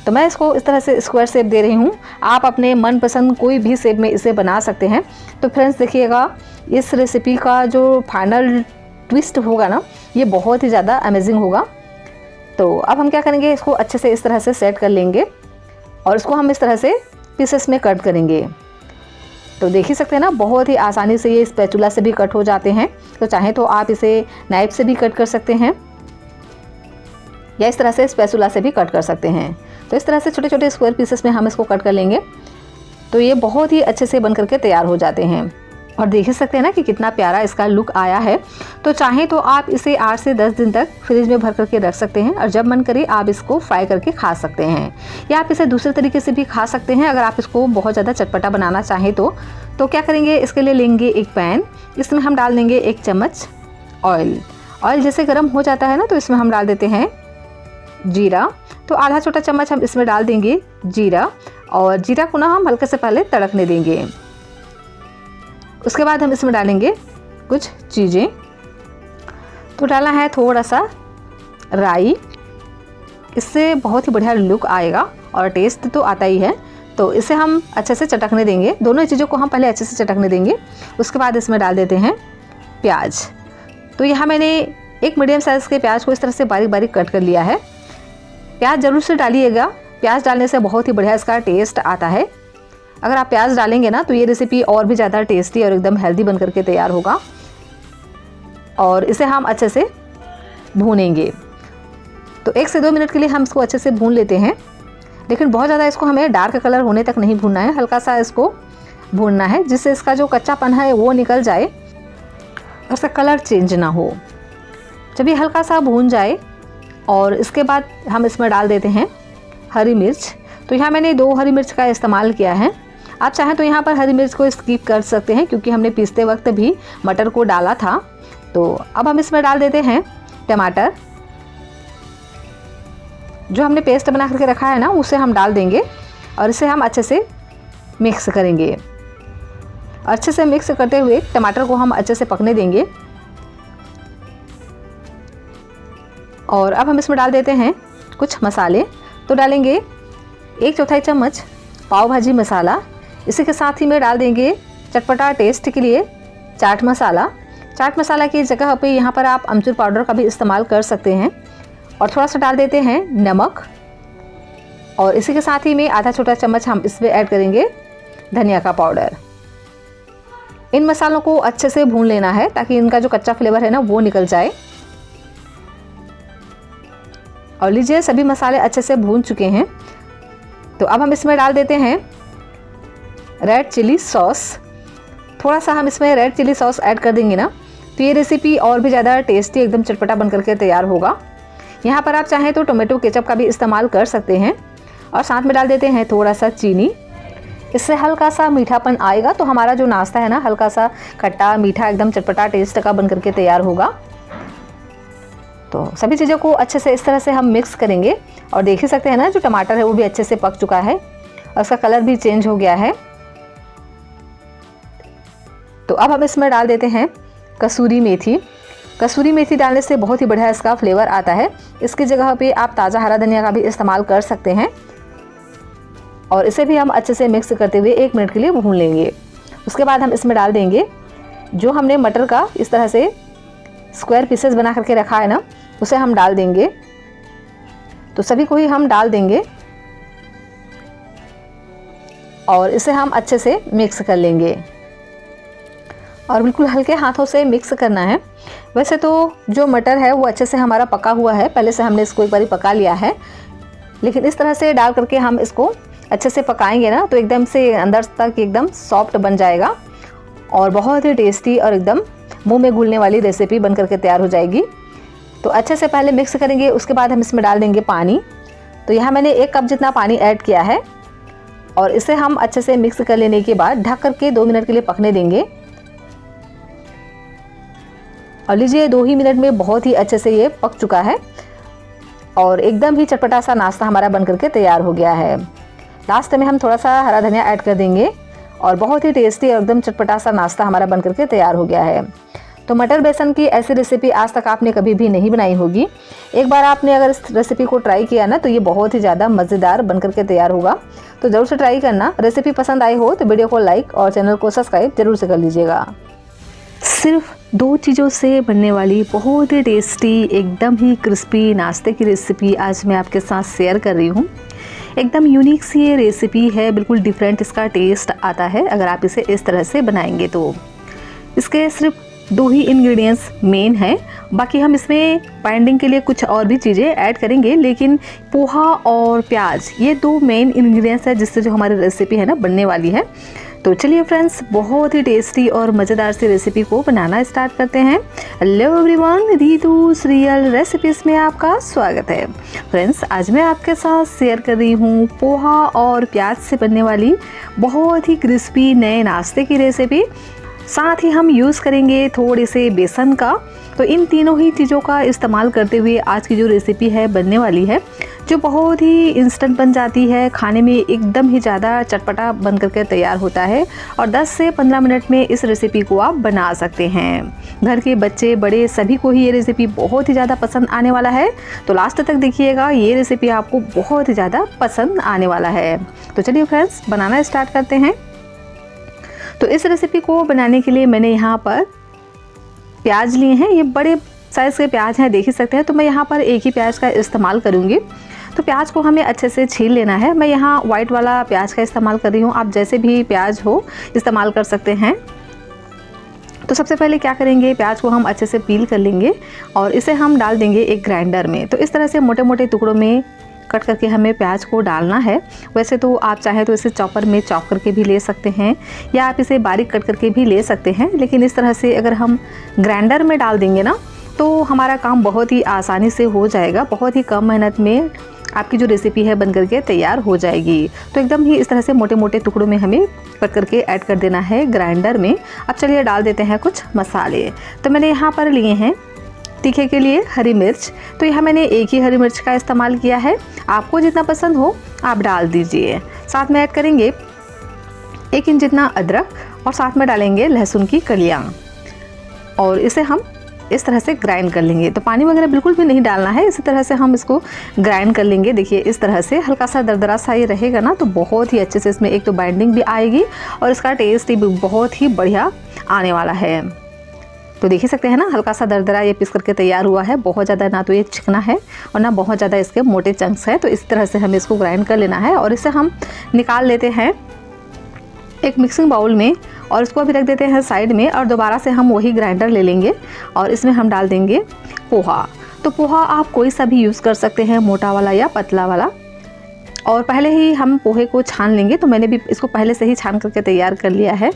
तो मैं इसको इस तरह से स्क्वायर शेप दे रही हूँ। आप अपने मनपसंद कोई भी शेप में इसे बना सकते हैं। तो फ्रेंड्स देखिएगा, इस रेसिपी का जो फाइनल ट्विस्ट होगा ना, ये बहुत ही ज़्यादा अमेजिंग होगा। तो अब हम क्या करेंगे, इसको अच्छे से इस तरह से सेट कर लेंगे और इसको हम इस तरह से पीसेस में कट करेंगे। तो देख ही सकते हैं ना, बहुत ही आसानी से ये स्पैचुला से भी कट हो जाते हैं। तो चाहे तो आप इसे नाइफ से भी कट कर सकते हैं या इस तरह से स्पैचुला से भी कट कर सकते हैं। तो इस तरह से छोटे छोटे स्क्वायर पीसेस में हम इसको कट कर लेंगे। तो ये बहुत ही अच्छे से बन करके तैयार हो जाते हैं और देख ही सकते हैं ना कि कितना प्यारा इसका लुक आया है। तो चाहें तो आप इसे 8 से 10 दिन तक फ्रिज में भर करके रख सकते हैं और जब मन करे आप इसको फ्राई करके खा सकते हैं, या आप इसे दूसरे तरीके से भी खा सकते हैं अगर आप इसको बहुत ज़्यादा चटपटा बनाना चाहें तो क्या करेंगे, इसके लिए लेंगे एक पैन, इसमें हम डाल देंगे 1 चम्मच ऑयल। ऑयल जैसे गर्म हो जाता है ना तो इसमें हम डाल देते हैं जीरा। तो आधा छोटा चम्मच हम इसमें डाल देंगे जीरा और जीरा को ना हम हल्के से पहले तड़कने देंगे। उसके बाद हम इसमें डालेंगे कुछ चीज़ें। तो डाला है थोड़ा सा राई, इससे बहुत ही बढ़िया लुक आएगा और टेस्ट तो आता ही है। तो इसे हम अच्छे से चटकने देंगे, दोनों चीज़ों को हम पहले अच्छे से चटकने देंगे। उसके बाद इसमें डाल देते हैं प्याज। तो यहाँ मैंने एक मीडियम साइज़ के प्याज को इस तरह से बारीक बारीक कट कर लिया है। प्याज ज़रूर से डालिएगा, प्याज डालने से बहुत ही बढ़िया इसका टेस्ट आता है। अगर आप प्याज डालेंगे ना तो ये रेसिपी और भी ज़्यादा टेस्टी और एकदम हेल्दी बन करके तैयार होगा। और इसे हम अच्छे से भूनेंगे। तो 1 से 2 मिनट के लिए हम इसको अच्छे से भून लेते हैं, लेकिन बहुत ज़्यादा इसको हमें डार्क कलर होने तक नहीं भूनना है, हल्का सा इसको भूनना है जिससे इसका जो कच्चापन है वो निकल जाए और इसका कलर चेंज ना हो। जब ये हल्का सा भून जाए और इसके बाद हम इसमें डाल देते हैं हरी मिर्च। तो यहाँ मैंने 2 हरी मिर्च का इस्तेमाल किया है। आप चाहें तो यहाँ पर हरी मिर्च को स्किप कर सकते हैं क्योंकि हमने पीसते वक्त भी मटर को डाला था। तो अब हम इसमें डाल देते हैं टमाटर। जो हमने पेस्ट बना करके रखा है ना, उसे हम डाल देंगे और इसे हम अच्छे से मिक्स करेंगे। अच्छे से मिक्स करते हुए टमाटर को हम अच्छे से पकने देंगे। और अब हम इसमें डाल देते हैं कुछ मसाले। तो डालेंगे 1/4 चम्मच पाव भाजी मसाला। इसी के साथ ही में डाल देंगे चटपटा टेस्ट के लिए चाट मसाला। चाट मसाला की जगह पे यहाँ पर आप अमचूर पाउडर का भी इस्तेमाल कर सकते हैं। और थोड़ा सा डाल देते हैं नमक। और इसी के साथ ही में आधा छोटा चम्मच हम इसमें ऐड करेंगे धनिया का पाउडर। इन मसालों को अच्छे से भून लेना है ताकि इनका जो कच्चा फ्लेवर है ना वो निकल जाए। और लीजिए सभी मसाले अच्छे से भून चुके हैं। तो अब हम इसमें डाल देते हैं रेड चिली सॉस। थोड़ा सा हम इसमें रेड चिली सॉस ऐड कर देंगे ना, तो ये रेसिपी और भी ज़्यादा टेस्टी एकदम चटपटा बन करके तैयार होगा। यहाँ पर आप चाहें तो टोमेटो केचप का भी इस्तेमाल कर सकते हैं। और साथ में डाल देते हैं थोड़ा सा चीनी। इससे हल्का सा मीठापन आएगा तो हमारा जो नाश्ता है ना हल्का सा खट्टा मीठा एकदम चटपटा टेस्ट का बन करके तैयार होगा। तो सभी चीज़ों को अच्छे से इस तरह से हम मिक्स करेंगे। और देख ही सकते हैं ना जो टमाटर है वो भी अच्छे से पक चुका है और उसका कलर भी चेंज हो गया है। तो अब हम इसमें डाल देते हैं कसूरी मेथी। कसूरी मेथी डालने से बहुत ही बढ़िया इसका फ्लेवर आता है। इसकी जगह पे आप ताज़ा हरा धनिया का भी इस्तेमाल कर सकते हैं। और इसे भी हम अच्छे से मिक्स करते हुए 1 मिनट के लिए भून लेंगे। उसके बाद हम इसमें डाल देंगे जो हमने मटर का इस तरह से स्क्वायर पीसेस बना करके रखा है ना, उसे हम डाल देंगे। तो सभी को ही हम डाल देंगे और इसे हम अच्छे से मिक्स कर लेंगे। और बिल्कुल हल्के हाथों से मिक्स करना है। वैसे तो जो मटर है वो अच्छे से हमारा पका हुआ है, पहले से हमने इसको एक बार पका लिया है। लेकिन इस तरह से डाल करके हम इसको अच्छे से पकाएंगे ना तो एकदम से अंदर तक एकदम सॉफ्ट बन जाएगा और बहुत ही टेस्टी और एकदम मुंह में घुलने वाली रेसिपी बन करके तैयार हो जाएगी। तो अच्छे से पहले मिक्स करेंगे, उसके बाद हम इसमें डाल देंगे पानी। तो यहाँ मैंने 1 कप जितना पानी ऐड किया है और इसे हम अच्छे से मिक्स कर लेने के बाद ढक करके 2 मिनट के लिए पकने देंगे। और लीजिए 2 ही मिनट में बहुत ही अच्छे से ये पक चुका है और एकदम ही चटपटा सा नाश्ता हमारा बन करके तैयार हो गया है। लास्ट में हम थोड़ा सा हरा धनिया ऐड कर देंगे और बहुत ही टेस्टी और एकदम चटपटा सा नाश्ता हमारा बन करके तैयार हो गया है। तो मटर बेसन की ऐसी रेसिपी आज तक आपने कभी भी नहीं बनाई होगी। एक बार आपने अगर इस रेसिपी को ट्राई किया ना तो ये बहुत ही ज़्यादा मज़ेदार बन करके तैयार होगा। तो ज़रूर से ट्राई करना। रेसिपी पसंद आई हो तो वीडियो को लाइक और चैनल को सब्सक्राइब जरूर से कर लीजिएगा। सिर्फ 2 चीज़ों से बनने वाली बहुत ही टेस्टी एकदम ही क्रिस्पी नाश्ते की रेसिपी आज मैं आपके साथ शेयर कर रही हूँ। एकदम यूनिक सी ये रेसिपी है, बिल्कुल डिफरेंट इसका टेस्ट आता है अगर आप इसे इस तरह से बनाएंगे तो। इसके सिर्फ 2 ही इंग्रेडिएंट्स मेन है, बाकी हम इसमें बाइंडिंग के लिए कुछ और भी चीज़ें ऐड करेंगे। लेकिन पोहा और प्याज ये 2 मेन इंग्रेडिएंट्स है जिससे जो हमारी रेसिपी है ना बनने वाली है। तो चलिए फ्रेंड्स, बहुत ही टेस्टी और मज़ेदार सी रेसिपी को बनाना स्टार्ट करते हैं। हेलो एवरीवन, रितुस रियल रेसिपीज़ में आपका स्वागत है। फ्रेंड्स, आज मैं आपके साथ शेयर कर रही हूँ पोहा और प्याज से बनने वाली बहुत ही क्रिस्पी नए नाश्ते की रेसिपी। साथ ही हम यूज़ करेंगे थोड़े से बेसन का। तो इन तीनों ही चीज़ों का इस्तेमाल करते हुए आज की जो रेसिपी है बनने वाली है, जो बहुत ही इंस्टेंट बन जाती है, खाने में एकदम ही ज़्यादा चटपटा बन करके तैयार होता है और 10 से 15 मिनट में इस रेसिपी को आप बना सकते हैं। घर के बच्चे बड़े सभी को ही ये रेसिपी बहुत ही ज़्यादा पसंद आने वाला है। तो लास्ट तक देखिएगा, ये रेसिपी आपको बहुत ही ज़्यादा पसंद आने वाला है। तो चलिए फ्रेंड्स, बनाना स्टार्ट करते हैं। तो इस रेसिपी को बनाने के लिए मैंने यहाँ पर प्याज लिए हैं। ये बड़े साइज़ के प्याज हैं, देख ही सकते हैं। तो मैं यहाँ पर एक ही प्याज का इस्तेमाल करूँगी। तो प्याज को हमें अच्छे से छील लेना है। मैं यहाँ वाइट वाला प्याज का इस्तेमाल कर रही हूँ, आप जैसे भी प्याज हो इस्तेमाल कर सकते हैं। तो सबसे पहले क्या करेंगे, प्याज को हम अच्छे से पील कर लेंगे और इसे हम डाल देंगे एक ग्राइंडर में। तो इस तरह से मोटे मोटे टुकड़ों में कट करके हमें प्याज को डालना है। वैसे तो आप चाहे तो इसे चॉपर में चॉप करके भी ले सकते हैं या आप इसे बारीक कट करके भी ले सकते हैं। लेकिन इस तरह से अगर हम ग्राइंडर में डाल देंगे ना तो हमारा काम बहुत ही आसानी से हो जाएगा। बहुत ही कम मेहनत में आपकी जो रेसिपी है बन करके तैयार हो जाएगी। तो एकदम ही इस तरह से मोटे मोटे टुकड़ों में हमें कट करके ऐड कर देना है ग्राइंडर में। अब चलिए डाल देते हैं कुछ मसाले। तो मैंने यहाँ पर लिए हैं तीखे के लिए हरी मिर्च। तो यहाँ मैंने एक ही हरी मिर्च का इस्तेमाल किया है, आपको जितना पसंद हो आप डाल दीजिए। साथ में ऐड करेंगे 1 इंच जितना अदरक और साथ में डालेंगे लहसुन की कलियाँ और इसे हम इस तरह से ग्राइंड कर लेंगे। तो पानी वगैरह बिल्कुल भी नहीं डालना है, इसी तरह से हम इसको ग्राइंड कर लेंगे। देखिए इस तरह से हल्का सा दरदरा सा ये रहेगा ना, तो बहुत ही अच्छे से इसमें एक तो बाइंडिंग भी आएगी और इसका टेस्ट भी बहुत ही बढ़िया आने वाला है। तो देख ही सकते हैं ना, हल्का सा दरदरा ये पीस करके तैयार हुआ है। बहुत ज़्यादा ना तो ये चिकना है और ना बहुत ज़्यादा इसके मोटे चंक्स हैं। तो इस तरह से हमें इसको ग्राइंड कर लेना है और इसे हम निकाल लेते हैं एक मिक्सिंग बाउल में और इसको अभी रख देते हैं साइड में। और दोबारा से हम वही ग्राइंडर ले लेंगे और इसमें हम डाल देंगे पोहा। तो पोहा आप कोई सा भी यूज़ कर सकते हैं, मोटा वाला या पतला वाला। और पहले ही हम पोहे को छान लेंगे। तो मैंने भी इसको पहले से ही छान करके तैयार कर लिया है,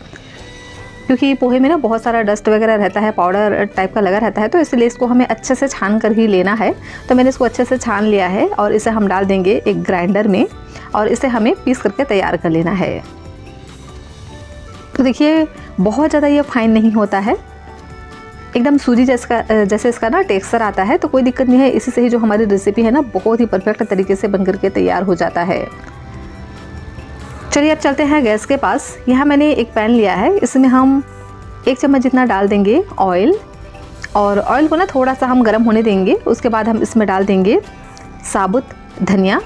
क्योंकि पोहे में ना बहुत सारा डस्ट वगैरह रहता है, पाउडर टाइप का लगा रहता है, तो इसलिए इसको हमें अच्छे से छान कर ही लेना है। तो मैंने इसको अच्छे से छान लिया है और इसे हम डाल देंगे एक ग्राइंडर में और इसे हमें पीस करके तैयार कर लेना है। तो देखिए बहुत ज़्यादा ये फाइन नहीं होता है, एकदम सूजी जैसे इसका ना टेक्सचर आता है। तो कोई दिक्कत नहीं है, इसी से ही जो हमारी रेसिपी है ना बहुत ही परफेक्ट तरीके से बन करके तैयार हो जाता है। चलिए अब चलते हैं गैस के पास। यहाँ मैंने एक पैन लिया है, इसमें हम 1 चम्मच जितना डाल देंगे ऑयल और ऑयल को ना थोड़ा सा हम गर्म होने देंगे। उसके बाद हम इसमें डाल देंगे साबुत धनिया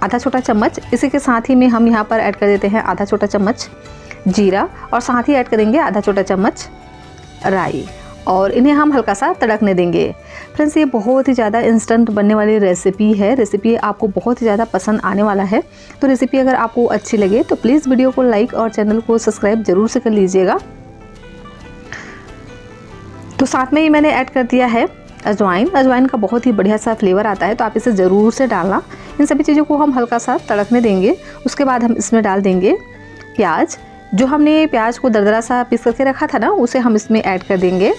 आधा छोटा चम्मच। इसी के साथ ही में हम यहाँ पर ऐड कर देते हैं आधा छोटा चम्मच जीरा और साथ ही ऐड करेंगे आधा छोटा चम्मच राई और इन्हें हम हल्का सा तड़कने देंगे। फ्रेंड्स ये बहुत ही ज़्यादा इंस्टेंट बनने वाली रेसिपी है। रेसिपी आपको बहुत ही ज़्यादा पसंद आने वाला है। तो रेसिपी अगर आपको अच्छी लगे तो प्लीज़ वीडियो को लाइक और चैनल को सब्सक्राइब ज़रूर से कर लीजिएगा। तो साथ में ही मैंने ऐड कर दिया है अजवाइन। अजवाइन का बहुत ही बढ़िया सा फ्लेवर आता है, तो आप इसे ज़रूर से डालना। इन सभी चीज़ों को हम हल्का सा तड़कने देंगे। उसके बाद हम इसमें डाल देंगे प्याज। जो हमने प्याज को दरदरा सा पीस करके रखा था ना, उसे हम इसमें ऐड कर देंगे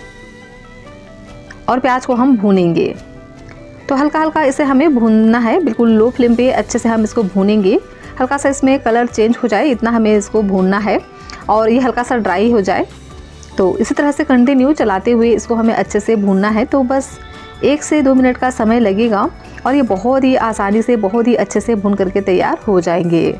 और प्याज को हम भूनेंगे। तो हल्का हल्का इसे हमें भूनना है, बिल्कुल लो फ्लेम पे अच्छे से हम इसको भूनेंगे। हल्का सा इसमें कलर चेंज हो जाए इतना हमें इसको भूनना है और ये हल्का सा ड्राई हो जाए। तो इसी तरह से कंटिन्यू चलाते हुए इसको हमें अच्छे से भूनना है। तो बस 1 से 2 मिनट का समय लगेगा और ये बहुत ही आसानी से बहुत ही अच्छे से भून करके तैयार हो जाएंगे।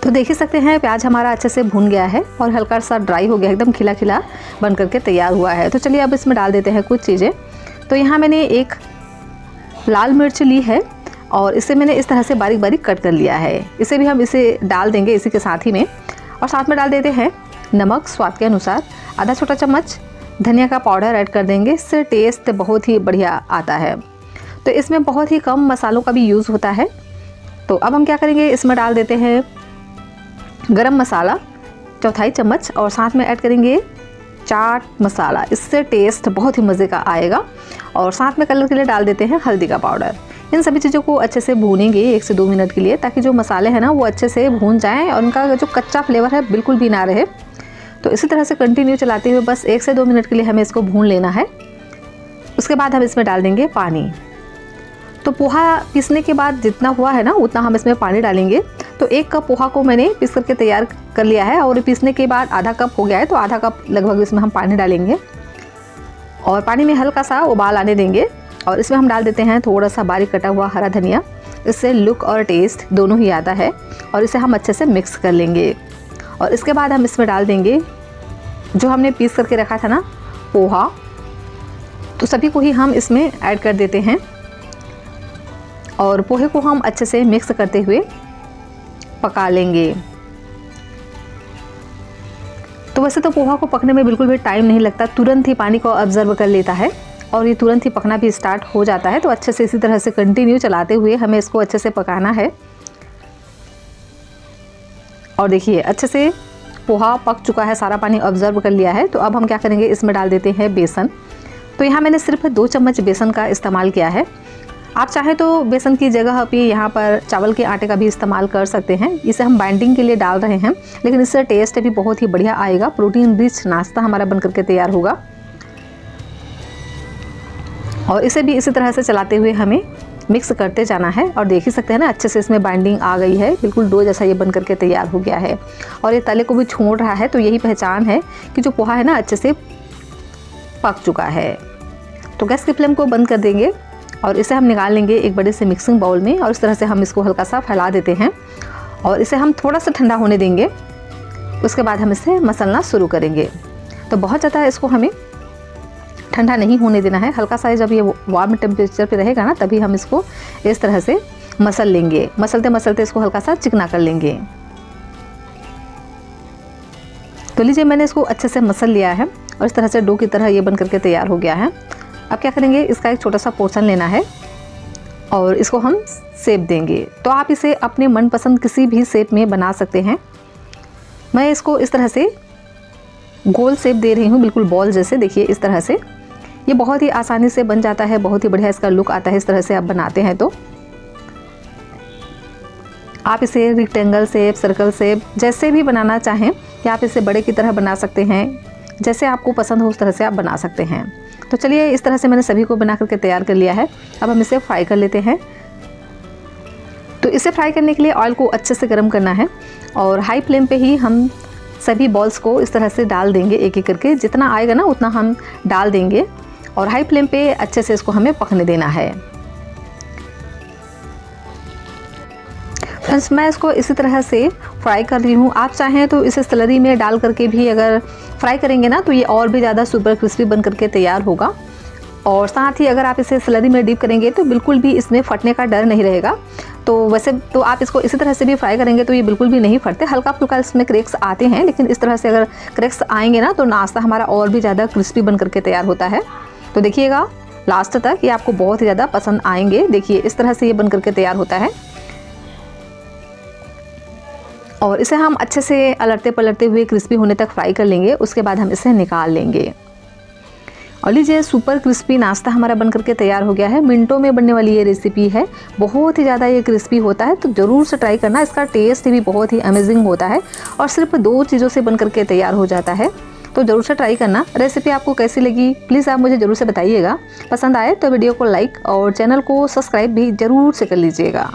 तो देख ही सकते हैं प्याज हमारा अच्छे से भून गया है और हल्का सा ड्राई हो गया, एकदम खिला खिला बन करके तैयार हुआ है। तो चलिए अब इसमें डाल देते हैं कुछ चीज़ें। तो यहाँ मैंने एक लाल मिर्च ली है और इसे मैंने इस तरह से बारीक बारीक कट कर लिया है। इसे भी हम इसे डाल देंगे इसी के साथ ही में। और साथ में डाल देते हैं नमक स्वाद के अनुसार, आधा छोटा चम्मच धनिया का पाउडर ऐड कर देंगे। इससे टेस्ट बहुत ही बढ़िया आता है। तो इसमें बहुत ही कम मसालों का भी यूज़ होता है। तो अब हम क्या करेंगे, इसमें डाल देते हैं गरम मसाला 1/4 चम्मच और साथ में ऐड करेंगे चाट मसाला। इससे टेस्ट बहुत ही मज़े का आएगा। और साथ में कलर के लिए डाल देते हैं हल्दी का पाउडर। इन सभी चीज़ों को अच्छे से भूनेंगे 1 से 2 मिनट के लिए, ताकि जो मसाले हैं ना वो अच्छे से भून जाएं और उनका जो कच्चा फ्लेवर है बिल्कुल भी ना रहे। तो इसी तरह से कंटिन्यू चलाते हुए बस 1 से 2 मिनट के लिए हमें इसको भून लेना है। उसके बाद हम इसमें डाल देंगे पानी। तो पोहा पीसने के बाद जितना हुआ है ना उतना हम इसमें पानी डालेंगे। तो 1 कप पोहा को मैंने पीस करके तैयार कर लिया है और पीसने के बाद आधा कप हो गया है। तो आधा कप लगभग इसमें हम पानी डालेंगे और पानी में हल्का सा उबाल आने देंगे। और इसमें हम डाल देते हैं थोड़ा सा बारीक कटा हुआ हरा धनिया। इससे लुक और टेस्ट दोनों ही आता है और इसे हम अच्छे से मिक्स कर लेंगे। और इसके बाद हम इसमें डाल देंगे जो हमने पीस करके रखा था ना पोहा। तो सभी को ही हम इसमें ऐड कर देते हैं और पोहे को हम अच्छे से मिक्स करते हुए पका लेंगे। तो वैसे तो पोहा को पकने में बिल्कुल भी टाइम नहीं लगता, तुरंत ही पानी को ऑब्जर्व कर लेता है और ये तुरंत ही पकना भी स्टार्ट हो जाता है। तो अच्छे से इसी तरह से कंटिन्यू चलाते हुए हमें इसको अच्छे से पकाना है। और देखिए अच्छे से पोहा पक चुका है, सारा पानी ऑब्जर्व कर लिया है। तो अब हम क्या करेंगे, इसमें डाल देते हैं बेसन। तो यहाँ मैंने सिर्फ 2 चम्मच बेसन का इस्तेमाल किया है। आप चाहे तो बेसन की जगह पे यहाँ पर चावल के आटे का भी इस्तेमाल कर सकते हैं। इसे हम बाइंडिंग के लिए डाल रहे हैं, लेकिन इससे टेस्ट भी बहुत ही बढ़िया आएगा। प्रोटीन रिच नाश्ता हमारा बन करके तैयार होगा। और इसे भी इसी तरह से चलाते हुए हमें मिक्स करते जाना है। और देख ही सकते हैं ना, अच्छे से इसमें बाइंडिंग आ गई है, बिल्कुल डो जैसा ये बन करके तैयार हो गया है। और ये तले को भी छोड़ रहा है, तो यही पहचान है कि जो पोहा है ना अच्छे से पक चुका है। तो गैस की फ्लेम को बंद कर देंगे और इसे हम निकाल लेंगे एक बड़े से मिक्सिंग बाउल में। और इस तरह से हम इसको हल्का सा फैला देते हैं और इसे हम थोड़ा सा ठंडा होने देंगे। उसके बाद हम इसे मसलना शुरू करेंगे। तो बहुत ज़्यादा इसको हमें ठंडा नहीं होने देना है, हल्का सा जब ये वार्म टेम्परेचर पे रहेगा ना तभी हम इसको इस तरह से मसल लेंगे। मसलते मसलते इसको हल्का सा चिकना कर लेंगे। तो लीजिए मैंने इसको अच्छे से मसल लिया है और इस तरह से डो की तरह ये बन करके तैयार हो गया है। अब क्या करेंगे, इसका एक छोटा सा पोर्शन लेना है और इसको हम शेप देंगे। तो आप इसे अपने मनपसंद किसी भी शेप में बना सकते हैं। मैं इसको इस तरह से गोल शेप दे रही हूँ, बिल्कुल बॉल जैसे। देखिए इस तरह से ये बहुत ही आसानी से बन जाता है, बहुत ही बढ़िया इसका लुक आता है। इस तरह से आप बनाते हैं तो आप इसे रेक्टेंगल शेप, सर्कल शेप जैसे भी बनाना चाहें, या आप इसे बड़े की तरह बना सकते हैं, जैसे आपको पसंद हो उस तरह से आप बना सकते हैं। तो चलिए इस तरह से मैंने सभी को बना करके तैयार कर लिया है। अब हम इसे फ्राई कर लेते हैं। तो इसे फ्राई करने के लिए ऑयल को अच्छे से गर्म करना है और हाई फ्लेम पे ही हम सभी बॉल्स को इस तरह से डाल देंगे एक एक करके। जितना आएगा ना उतना हम डाल देंगे और हाई फ्लेम पे अच्छे से इसको हमें पकने देना है। फ्रेंड्स मैं इसको इसी तरह से फ्राई कर रही हूँ। आप चाहें तो इसे स्लरी में डाल करके भी अगर फ्राई करेंगे ना तो ये और भी ज़्यादा सुपर क्रिस्पी बन करके तैयार होगा। और साथ ही अगर आप इसे स्लरी में डीप करेंगे तो बिल्कुल भी इसमें फटने का डर नहीं रहेगा। तो वैसे तो आप इसको इसी तरह से भी फ्राई करेंगे तो ये बिल्कुल भी नहीं फटते, हल्का फुल्का इसमें क्रैक्स आते हैं, लेकिन इस तरह से अगर क्रैक्स आएंगे ना तो नाश्ता हमारा और भी ज़्यादा क्रिस्पी बन करके तैयार होता है। तो देखिएगा लास्ट तक, ये आपको बहुत ही ज़्यादा पसंद आएंगे। देखिए इस तरह से ये बन करके तैयार होता है और इसे हम अच्छे से अलटते पलटते हुए क्रिस्पी होने तक फ्राई कर लेंगे। उसके बाद हम इसे निकाल लेंगे। और लीजिए सुपर क्रिस्पी नाश्ता हमारा बन करके तैयार हो गया है। मिनटों में बनने वाली ये रेसिपी है, बहुत ही ज़्यादा ये क्रिस्पी होता है, तो ज़रूर से ट्राई करना। इसका टेस्ट भी बहुत ही अमेजिंग होता है और सिर्फ 2 चीज़ों से बन करके तैयार हो जाता है। तो ज़रूर से ट्राई करना। रेसिपी आपको कैसी लगी प्लीज़ आप मुझे ज़रूर से बताइएगा। पसंद आए तो वीडियो को लाइक और चैनल को सब्सक्राइब भी ज़रूर से कर लीजिएगा।